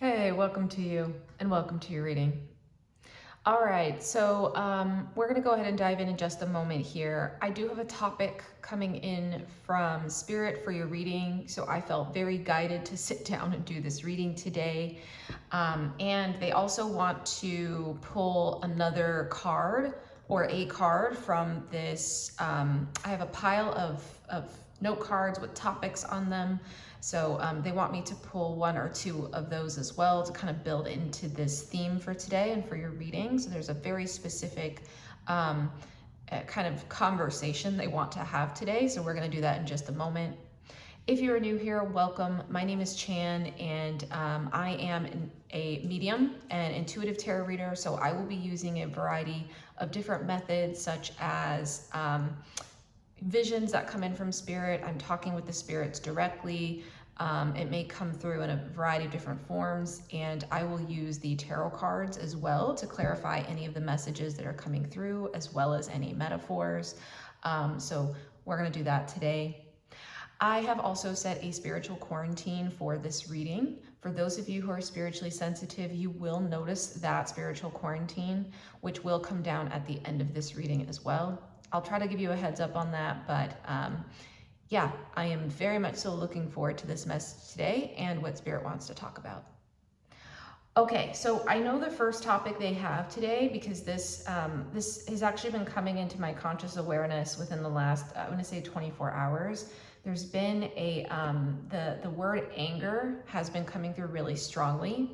Hey, welcome to you and welcome to your reading. All right, so we're going to go ahead and dive in just a moment here. I do have a topic coming in from Spirit for your reading, so I felt very guided to sit down and do this reading today. And they also want to pull another card or a card from this. I have a pile of note cards with topics on them. So they want me to pull one or two of those as well to kind of build into this theme for today and for your reading. So there's a very specific kind of conversation they want to have today. So we're going to do that in just a moment. If you're new here, welcome. My name is Chan, and I am a medium and intuitive tarot reader. So I will be using a variety of different methods, such as visions that come in from spirit. I'm talking with the spirits directly. It may come through in a variety of different forms, and I will use the tarot cards as well to clarify any of the messages that are coming through, as well as any metaphors. So we're going to do that today. I have also set a spiritual quarantine for this reading. For those of you who are spiritually sensitive, you will notice that spiritual quarantine, which will come down at the end of this reading as well. I'll try to give you a heads up on that, but yeah, I am very much so looking forward to this message today and what Spirit wants to talk about. Okay, so I know the first topic they have today because this has actually been coming into my conscious awareness within the last, I want to say 24 hours. There's been a, the word anger has been coming through really strongly,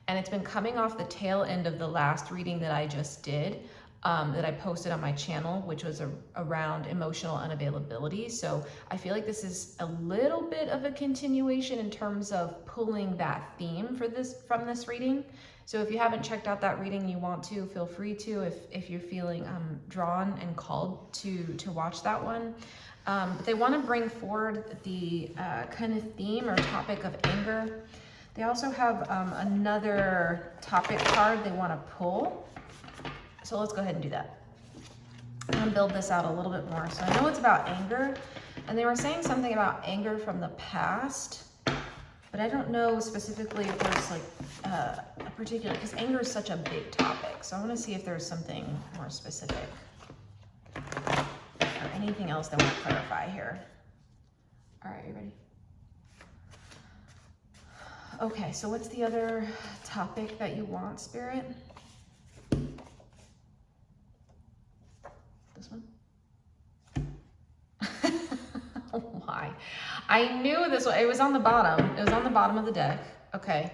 and it's been coming off the tail end of the last reading that I just did. That I posted on my channel, which was around emotional unavailability. So I feel like this is a little bit of a continuation in terms of pulling that theme for from this reading. So if you haven't checked out that reading, you want to, feel free to, if you're feeling drawn and called to watch that one. But they want to bring forward the kind of theme or topic of anger. They also have another topic card they want to pull. So let's go ahead and do that. I'm gonna build this out a little bit more. So I know it's about anger, and they were saying something about anger from the past, but I don't know specifically if there's like a particular, because anger is such a big topic. So I wanna see if there's something more specific or anything else they want to clarify here. All right, you ready? Okay, so what's the other topic that you want, Spirit? This one? Why? I knew this one. It was on the bottom. It was on the bottom of the deck. Okay.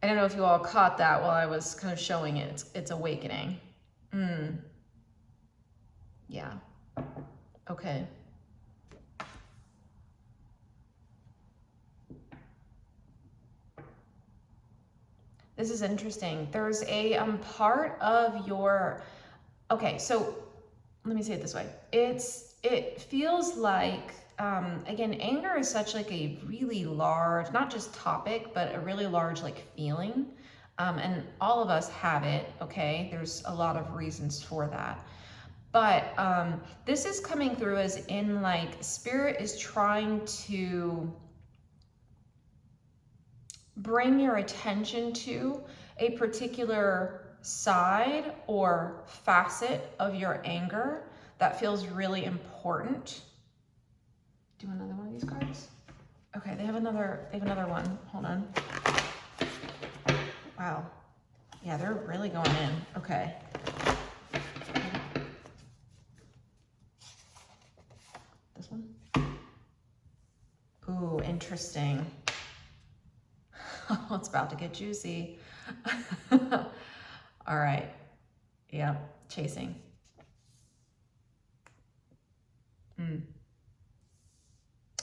I don't know if you all caught that while I was kind of showing it. It's awakening. Yeah. Okay. This is interesting. There's a part of your, okay, so let me say it this way. It feels like, again, anger is such like a really large, not just topic, but a really large like feeling. And all of us have it, okay? There's a lot of reasons for that. But this is coming through as in like spirit is trying to bring your attention to a particular side or facet of your anger that feels really important. Do another one of these cards? Okay, they have another one. Hold on. Wow. Yeah, they're really going in. Okay. This one? Ooh, interesting. Oh, it's about to get juicy. All right. Yeah, chasing.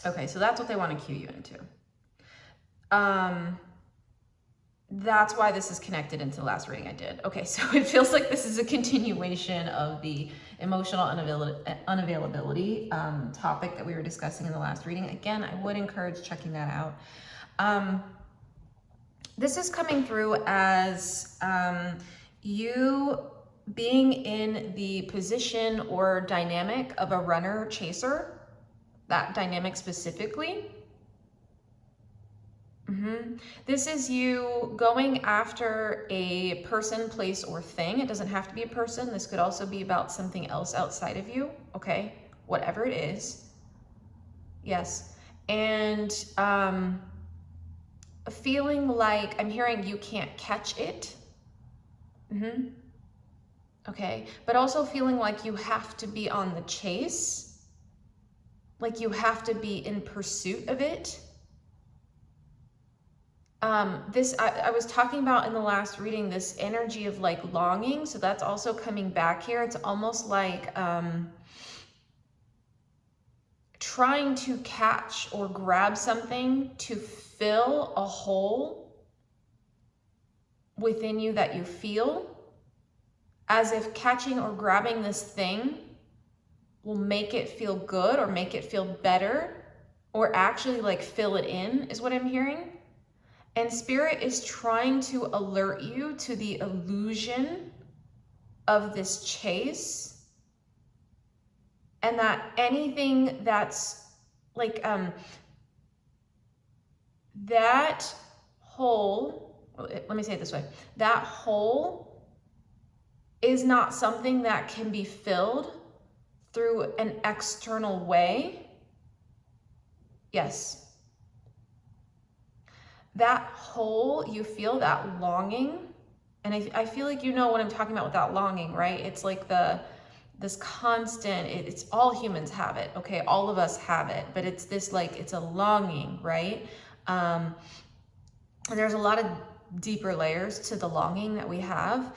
Okay, so that's what they want to cue you into. That's why this is connected into the last reading I did. Okay, so it feels like this is a continuation of the emotional unavailability topic that we were discussing in the last reading. Again, I would encourage checking that out. This is coming through as you being in the position or dynamic of a runner chaser, that dynamic specifically. This is you going after a person, place, or thing. It doesn't have to be a person. This could also be about something else outside of you, okay? Whatever it is. Yes. And feeling like, I'm hearing you can't catch it. Okay. But also feeling like you have to be on the chase. Like you have to be in pursuit of it. I was talking about in the last reading, this energy of like longing. So that's also coming back here. It's almost like trying to catch or grab something to fill a hole within you that you feel, as if catching or grabbing this thing will make it feel good or make it feel better, or actually like fill it in, is what I'm hearing. And Spirit is trying to alert you to the illusion of this chase, and that anything that's like that hole, let me say it this way, that hole is not something that can be filled through an external way. Yes. That hole, you feel that longing, and I feel like you know what I'm talking about with that longing, right? It's like this constant, it's all humans have it, okay? All of us have it, but it's this like, it's a longing, right? And there's a lot of deeper layers to the longing that we have,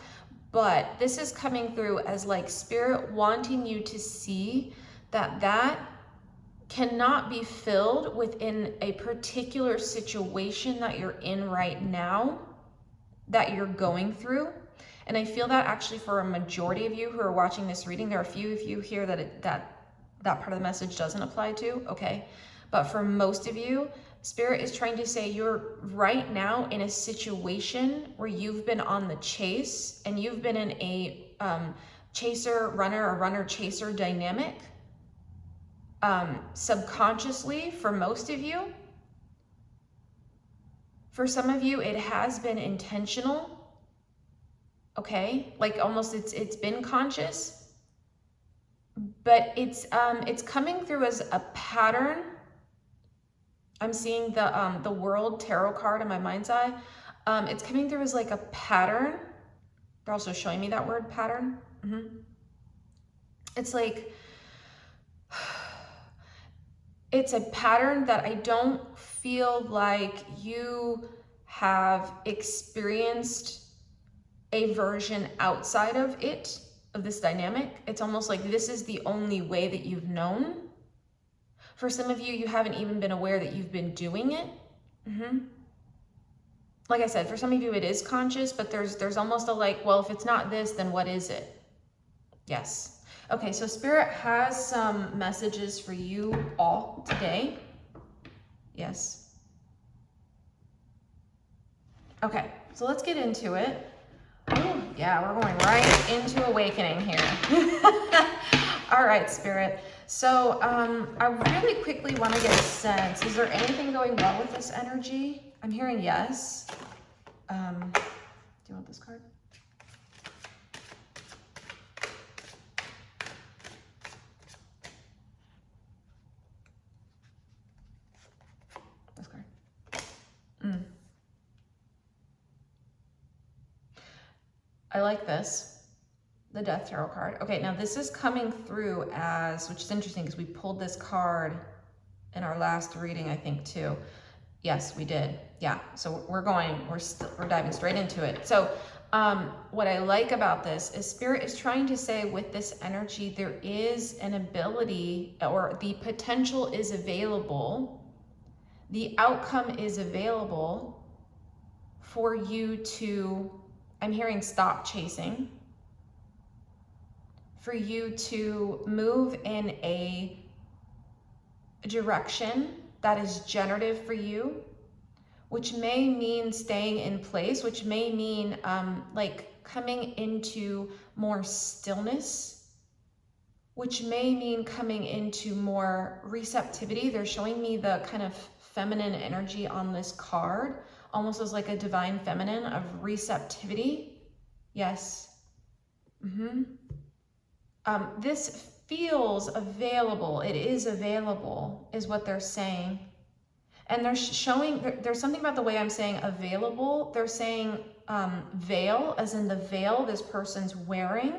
but this is coming through as like Spirit wanting you to see that cannot be filled within a particular situation that you're in right now, that you're going through. And I feel that actually for a majority of you who are watching this reading, there are a few of you here that that part of the message doesn't apply to, okay? But for most of you, Spirit is trying to say you're right now in a situation where you've been on the chase, and you've been in a chaser-runner or runner-chaser dynamic. Subconsciously for most of you. For some of you, it has been intentional. Okay, like almost it's been conscious, but it's coming through as a pattern. I'm seeing the World Tarot card in my mind's eye. It's coming through as like a pattern. They're also showing me that word pattern. It's like, it's a pattern that I don't feel like you have experienced a version outside of it, of this dynamic. It's almost like this is the only way that you've known. For some of you, you haven't even been aware that you've been doing it. Like I said, for some of you, it is conscious, but there's almost a like, well, if it's not this, then what is it? Yes. Okay, so Spirit has some messages for you all today. Yes. Okay, so let's get into it. Oh, yeah, we're going right into awakening here. All right, Spirit. So I really quickly want to get a sense. Is there anything going well with this energy? I'm hearing yes. Do you want this card? I like this, the Death Tarot card. Okay, now this is coming through as, which is interesting because we pulled this card in our last reading, I think, too. Yes, we did. Yeah, so we're diving straight into it. So what I like about this is Spirit is trying to say with this energy, there is an ability, or the potential is available, the outcome is available for you to, I'm hearing stop chasing, for you to move in a direction that is generative for you, which may mean staying in place, which may mean like coming into more stillness, which may mean coming into more receptivity. They're showing me the kind of feminine energy on this card, almost as like a divine feminine of receptivity. Yes. This feels available. It is available, is what they're saying. And they're showing, there's something about the way I'm saying available. They're saying veil, as in the veil this person's wearing,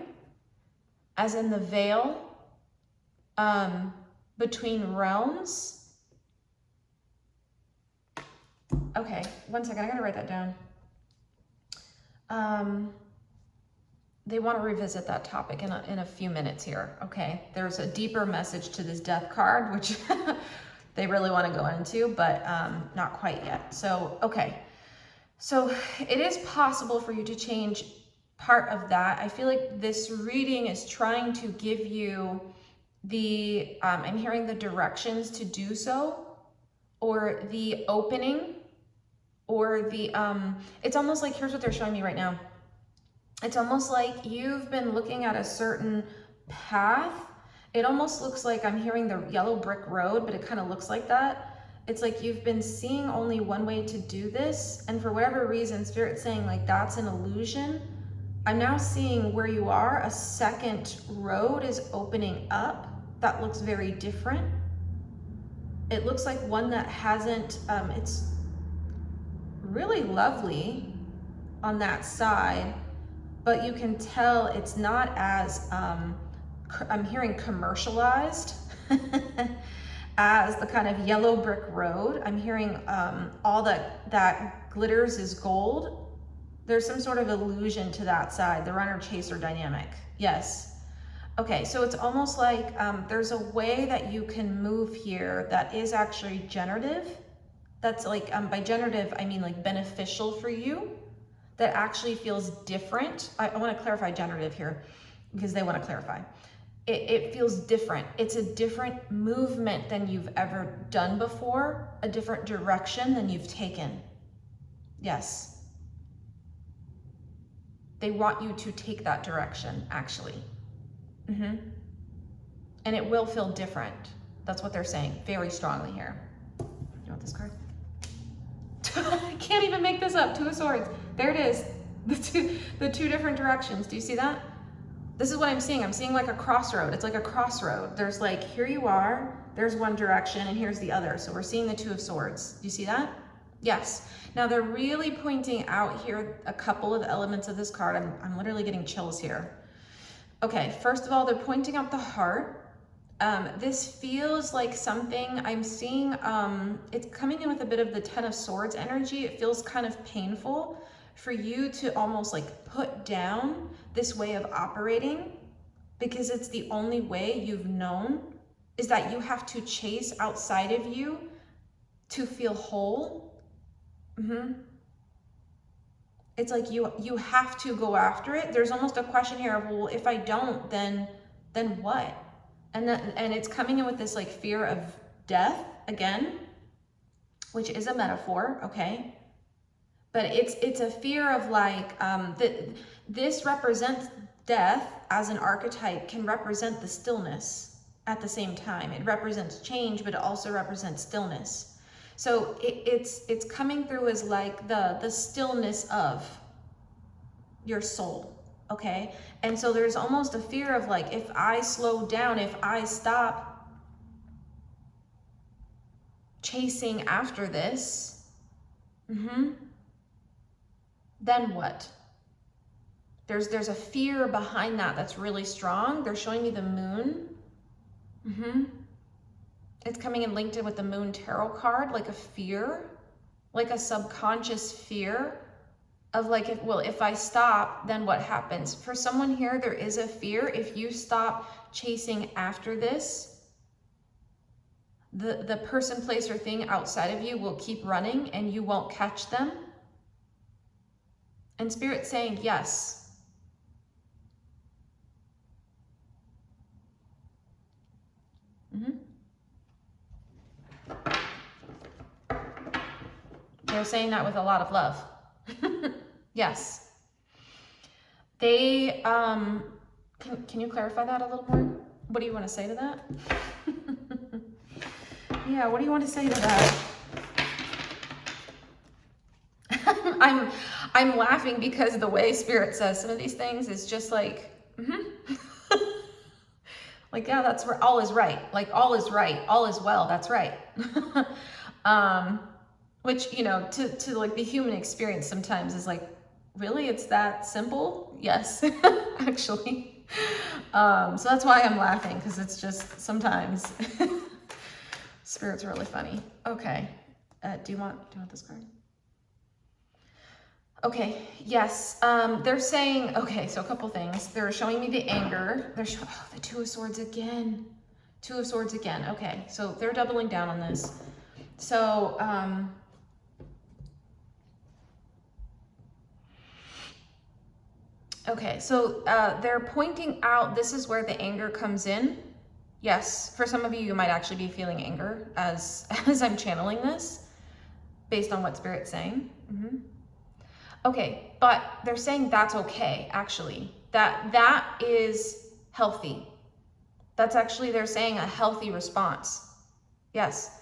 as in the veil between realms. Okay, one second, I gotta write that down. They want to revisit that topic in a few minutes here. Okay, there's a deeper message to this death card, which they really want to go into, but not quite yet. So, okay. So it is possible for you to change part of that. I feel like this reading is trying to give you the, I'm hearing the directions to do so, or the opening, or the, it's almost like, here's what they're showing me right now. It's almost like you've been looking at a certain path. It almost looks like I'm hearing the yellow brick road, but it kind of looks like that. It's like you've been seeing only one way to do this. And for whatever reason, Spirit's saying like that's an illusion. I'm now seeing where you are, a second road is opening up. That looks very different. It looks like one that hasn't, it's really lovely on that side, but you can tell it's not as, I'm hearing commercialized as the kind of yellow brick road. I'm hearing all that glitters is gold. There's some sort of illusion to that side, the runner-chaser dynamic. Yes. Okay, so it's almost like there's a way that you can move here that is actually generative. That's like, by generative, I mean like beneficial for you. That actually feels different. I want to clarify generative here because they want to clarify. It feels different. It's a different movement than you've ever done before, a different direction than you've taken. Yes. They want you to take that direction, actually. And it will feel different. That's what they're saying very strongly here. You want this card? I can't even make this up. Two of Swords. There it is. The two different directions. Do you see that? This is what I'm seeing. I'm seeing like a crossroad. It's like a crossroad. There's like, here you are, there's one direction, and here's the other. So we're seeing the Two of Swords. Do you see that? Yes. Now they're really pointing out here a couple of elements of this card. I'm literally getting chills here. Okay, first of all, they're pointing out the heart. This feels like something I'm seeing, it's coming in with a bit of the Ten of Swords energy. It feels kind of painful for you to almost like put down this way of operating, because it's the only way you've known, is that you have to chase outside of you to feel whole. It's like you have to go after it. There's almost a question here of, well, if I don't, then what? And it's coming in with this like fear of death again, which is a metaphor, okay? But it's a fear of like, this represents death as an archetype, can represent the stillness at the same time. It represents change, but it also represents stillness. So it's coming through as like the stillness of your soul. Okay, and so there's almost a fear of like, if I slow down, if I stop chasing after this, then what? There's a fear behind that that's really strong. They're showing me the moon. It's coming in linked in with the Moon Tarot card, like a fear, like a subconscious fear of like, if I stop, then what happens? For someone here, there is a fear. If you stop chasing after this, the person, place, or thing outside of you will keep running and you won't catch them. And Spirit's saying, yes. They're saying that with a lot of love. Yes. They, can you clarify that a little more? What do you want to say to that? Yeah, what do you want to say to that? I'm laughing because the way Spirit says some of these things is just like, like, yeah, that's where all is right. Like, all is right. All is well. That's right. Which, you know, to like the human experience sometimes is like, really? It's that simple? Yes, actually. So that's why I'm laughing, because it's just sometimes Spirit's really funny. Okay. Do you want this card? Okay, yes, they're saying, okay, so a couple things. They're showing me the anger. They're showing, the Two of Swords again. Two of Swords again. Okay, so they're doubling down on this. So, okay, so they're pointing out this is where the anger comes in. Yes, for some of you, you might actually be feeling anger as I'm channeling this, based on what Spirit's saying. Okay, but they're saying that's okay, actually. That is healthy. That's actually, they're saying, a healthy response. Yes,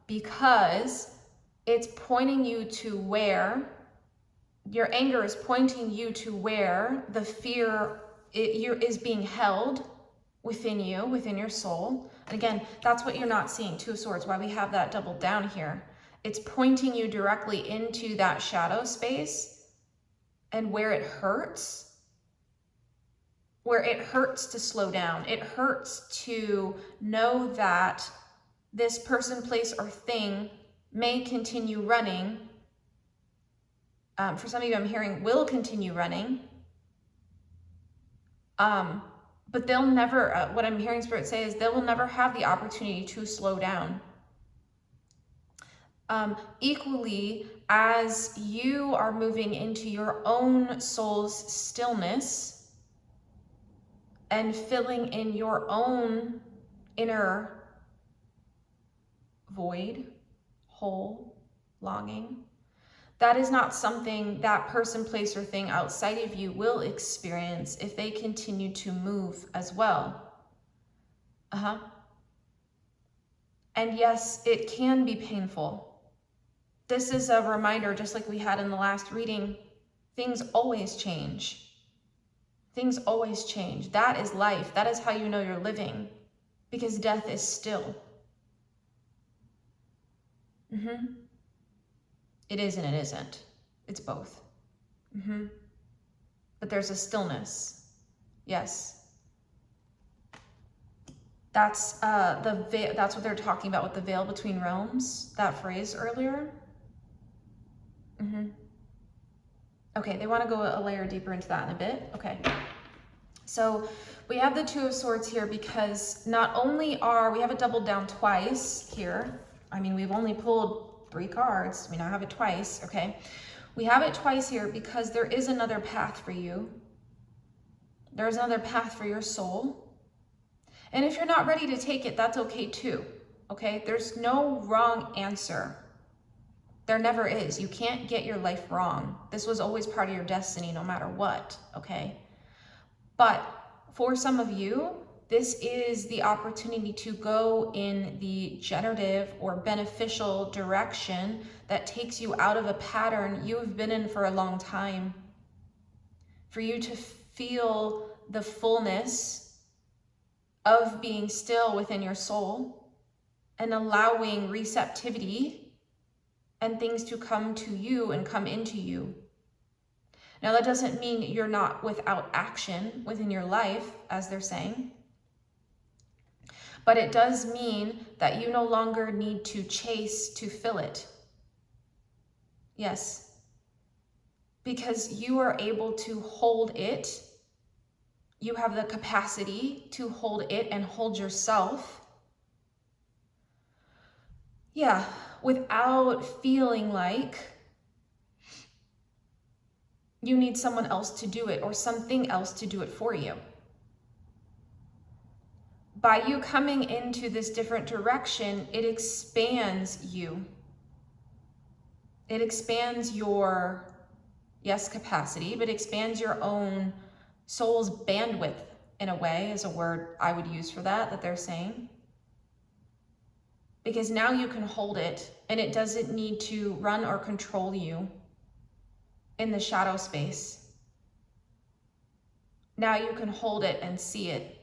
because it's pointing you to where, your anger is pointing you to where the fear is being held within you, within your soul. And again, that's what you're not seeing, Two of Swords, why we have that doubled down here. It's pointing you directly into that shadow space and where it hurts to slow down. It hurts to know that this person, place, or thing may continue running. For some of you, I'm hearing will continue running. But they'll never, what I'm hearing Spirit say is they will never have the opportunity to slow down. Equally, as you are moving into your own soul's stillness and filling in your own inner void, hole, longing, that is not something that person, place, or thing outside of you will experience if they continue to move as well. And yes, it can be painful. This is a reminder, just like we had in the last reading, things always change. Things always change. That is life. That is how you know you're living, because death is still. It is and it isn't. It's both. But there's a stillness. Yes. That's that's what they're talking about with the veil between realms, that phrase earlier. Okay, they want to go a layer deeper into that in a bit. Okay. So we have the Two of Swords here because not only we have it doubled down twice here. I mean, we've only pulled 3 cards. We now have it twice, okay? We have it twice here because there is another path for you. There's another path for your soul. And if you're not ready to take it, that's okay too, okay? There's no wrong answer. There never is. You can't get your life wrong. This was always part of your destiny no matter what, okay? But for some of you, this is the opportunity to go in the generative or beneficial direction that takes you out of a pattern you have been in for a long time. For you to feel the fullness of being still within your soul and allowing receptivity and things to come to you and come into you. Now, that doesn't mean you're not without action within your life, as they're saying, but it does mean that you no longer need to chase to fill it. Yes, because you are able to hold it. You have the capacity to hold it and hold yourself. Yeah, without feeling like you need someone else to do it or something else to do it for you. By you coming into this different direction, it expands you. It expands your, yes, capacity, but expands your own soul's bandwidth in a way, is a word I would use for that they're saying. Because now you can hold it and it doesn't need to run or control you in the shadow space. Now you can hold it and see it.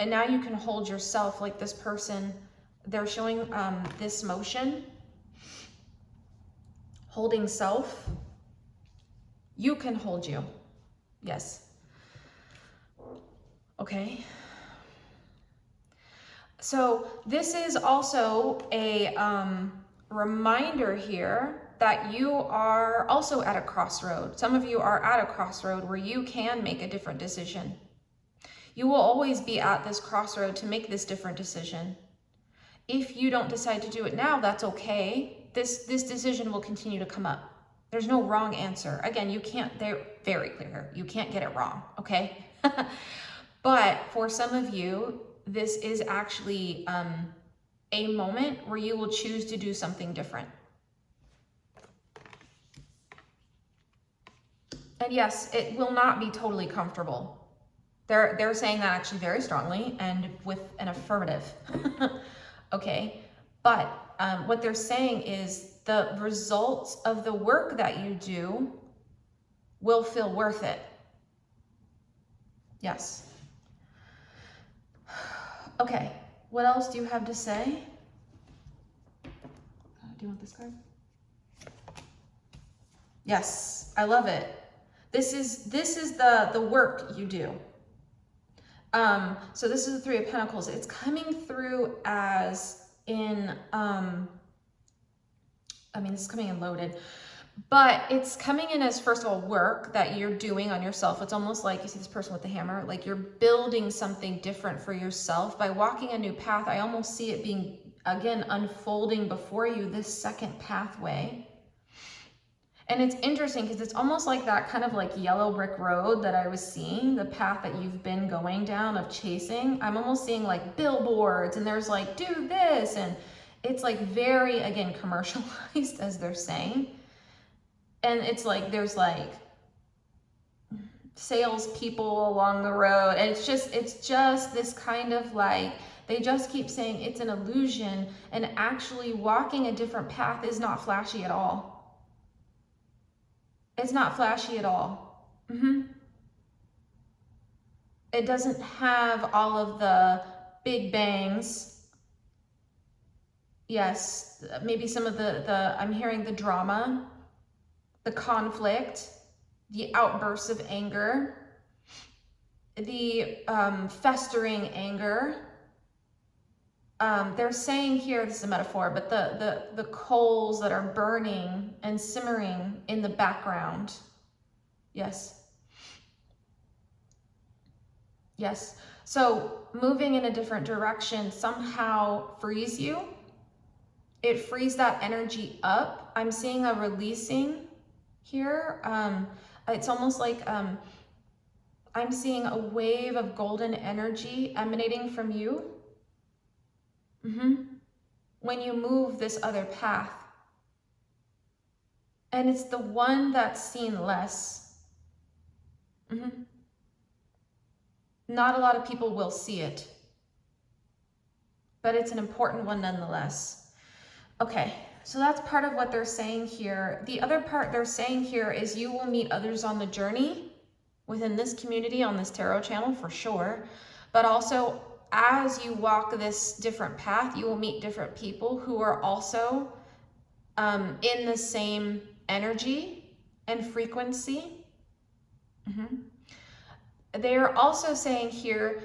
And now you can hold yourself like this person. They're showing this motion, holding self. You can hold you. Yes. Okay. So this is also a reminder here that you are also at a crossroad. Some of you are at a crossroad where you can make a different decision. You will always be at this crossroad to make this different decision. If you don't decide to do it now, that's okay. This decision will continue to come up. There's no wrong answer. Again, you can't, they're very clear. You can't get it wrong, okay? But for some of you, this is actually a moment where you will choose to do something different. And yes, it will not be totally comfortable. They're saying that actually very strongly and with an affirmative. Okay, but what they're saying is the results of the work that you do will feel worth it. Yes. Okay, what else do you have to say? Do you want this card? Yes, I love it. This is the work you do. So this is the Three of Pentacles. It's coming through as in, this is coming in loaded, but it's coming in as, first of all, work that you're doing on yourself. It's almost like, you see this person with the hammer, like you're building something different for yourself. By walking a new path, I almost see it being, again, unfolding before you, this second pathway. And it's interesting because it's almost like that kind of like yellow brick road that I was seeing, the path that you've been going down of chasing. I'm almost seeing like billboards and there's like, do this. And it's like very, again, commercialized, as they're saying. And it's like, there's like salespeople along the road. And it's just this kind of like, they just keep saying it's an illusion. And actually walking a different path is not flashy at all. It's not flashy at all. It doesn't have all of the big bangs. Yes, maybe some of the I'm hearing the drama, the conflict, the outbursts of anger, the festering anger. They're saying here, this is a metaphor, but the coals that are burning and simmering in the background. Yes. Yes. So moving in a different direction somehow frees you. It frees that energy up. I'm seeing a releasing here. It's almost like I'm seeing a wave of golden energy emanating from you. When you move this other path. And it's the one that's seen less. Not a lot of people will see it. But it's an important one nonetheless. Okay, so that's part of what they're saying here. The other part they're saying here is you will meet others on the journey within this community, on this tarot channel for sure. But also, as you walk this different path, you will meet different people who are also in the same energy and frequency. They are also saying here,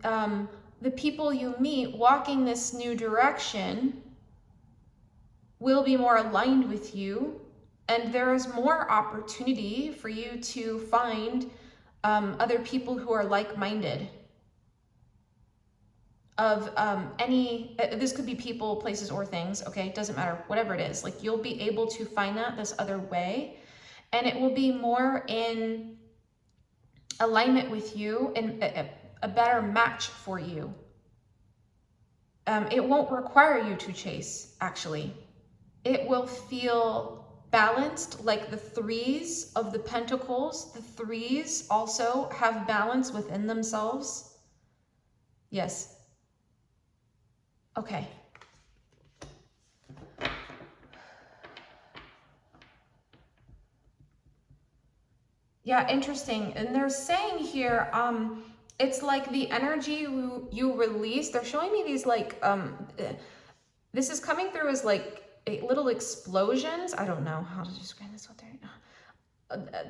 the people you meet walking this new direction will be more aligned with you, and there is more opportunity for you to find other people who are like-minded. Of this could be people, places, or things, okay? It doesn't matter, whatever it is. Like, you'll be able to find that this other way, and it will be more in alignment with you and a better match for you. It won't require you to chase, actually. It will feel balanced, like the threes of the pentacles. The threes also have balance within themselves. Yes. Okay. Yeah, interesting. And they're saying here, it's like the energy you release. They're showing me these like, this is coming through as like little explosions. I don't know how to describe this. What they're,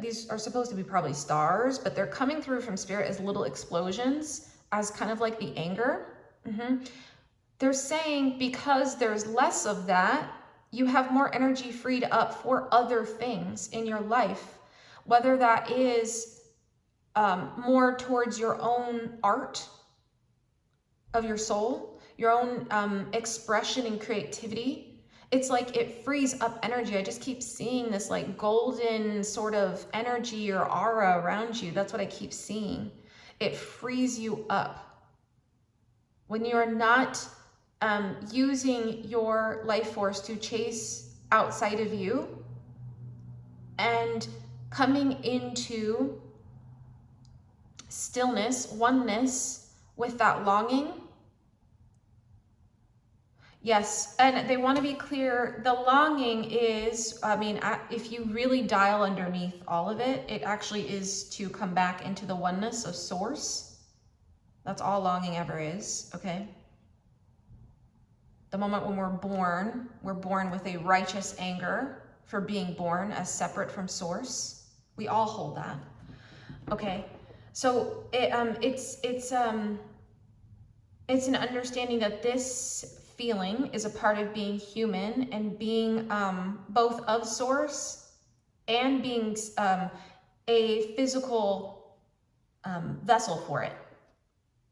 these are supposed to be probably stars, but they're coming through from spirit as little explosions, as kind of like the anger. They're saying because there's less of that, you have more energy freed up for other things in your life, whether that is more towards your own art of your soul, your own expression and creativity. It's like it frees up energy. I just keep seeing this like golden sort of energy or aura around you. That's what I keep seeing. It frees you up. When you're not using your life force to chase outside of you and coming into stillness, oneness with that longing. Yes, and they want to be clear, the longing is, I mean, if you really dial underneath all of it, it actually is to come back into the oneness of source. That's all longing ever is, okay? The moment when we're born with a righteous anger for being born as separate from source. We all hold that, okay? So it's an understanding that this feeling is a part of being human and being both of source and being a physical vessel for it,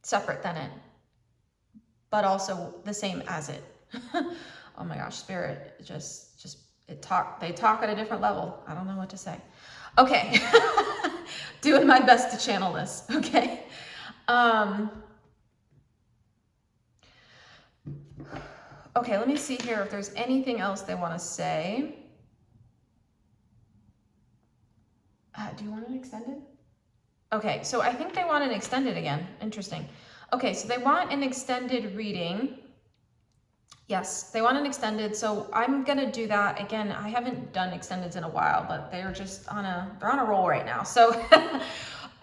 separate than it, but also the same as it. Oh my gosh, spirit, they talk at a different level. I don't know what to say. Okay, doing my best to channel this, okay? Okay, let me see here if there's anything else they want to say. Do you want an extended? Okay, so I think they want an extended again. Interesting. Okay, so they want an extended reading. Yes, they want an extended, so I'm gonna do that. Again, I haven't done extendeds in a while, but they're just on a roll right now. So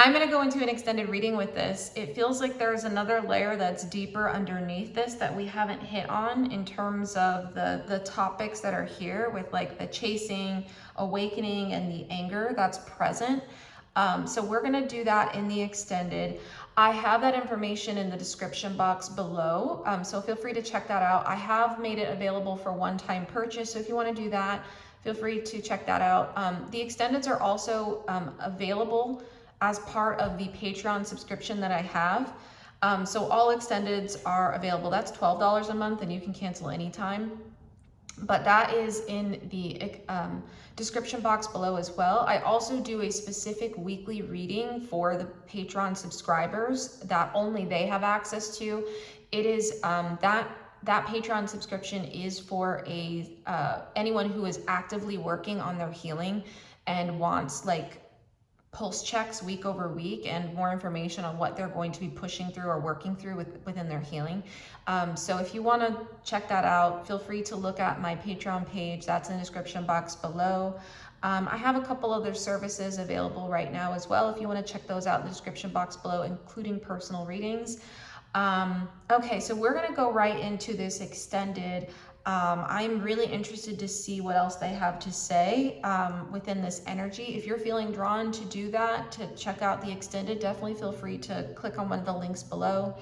I'm gonna go into an extended reading with this. It feels like there's another layer that's deeper underneath this that we haven't hit on in terms of the topics that are here with like the chasing, awakening, and the anger that's present. So we're gonna do that in the extended. I have that information in the description box below, so feel free to check that out. I have made it available for one-time purchase, so if you want to do that, feel free to check that out. The extendeds are also available as part of the Patreon subscription that I have. So all extendeds are available. That's $12 a month, and you can cancel anytime. But that is in the description box below as well. I also do a specific weekly reading for the Patreon subscribers that only they have access to. It is that Patreon subscription is for anyone who is actively working on their healing and wants like pulse checks week over week and more information on what they're going to be pushing through or working through within their healing. So if you want to check that out, feel free to look at my Patreon page. That's in the description box below. I have a couple other services available right now as well if you want to check those out in the description box below, including personal readings. Okay, so we're going to go right into this extended. I'm really interested to see what else they have to say within this energy. If you're feeling drawn to do that, to check out the extended, definitely feel free to click on one of the links below.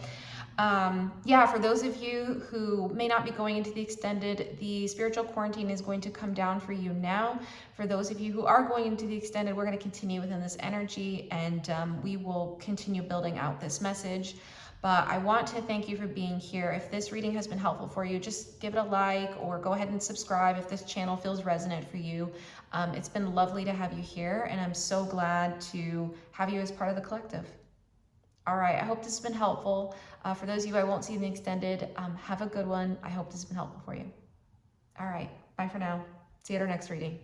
Yeah, for those of you who may not be going into the extended, the spiritual quarantine is going to come down for you now. For those of you who are going into the extended, we're going to continue within this energy, and we will continue building out this message. But I want to thank you for being here. If this reading has been helpful for you, just give it a like or go ahead and subscribe if this channel feels resonant for you. It's been lovely to have you here, and I'm so glad to have you as part of the collective. All right, I hope this has been helpful. For those of you I won't see in the extended, have a good one. I hope this has been helpful for you. All right, bye for now. See you at our next reading.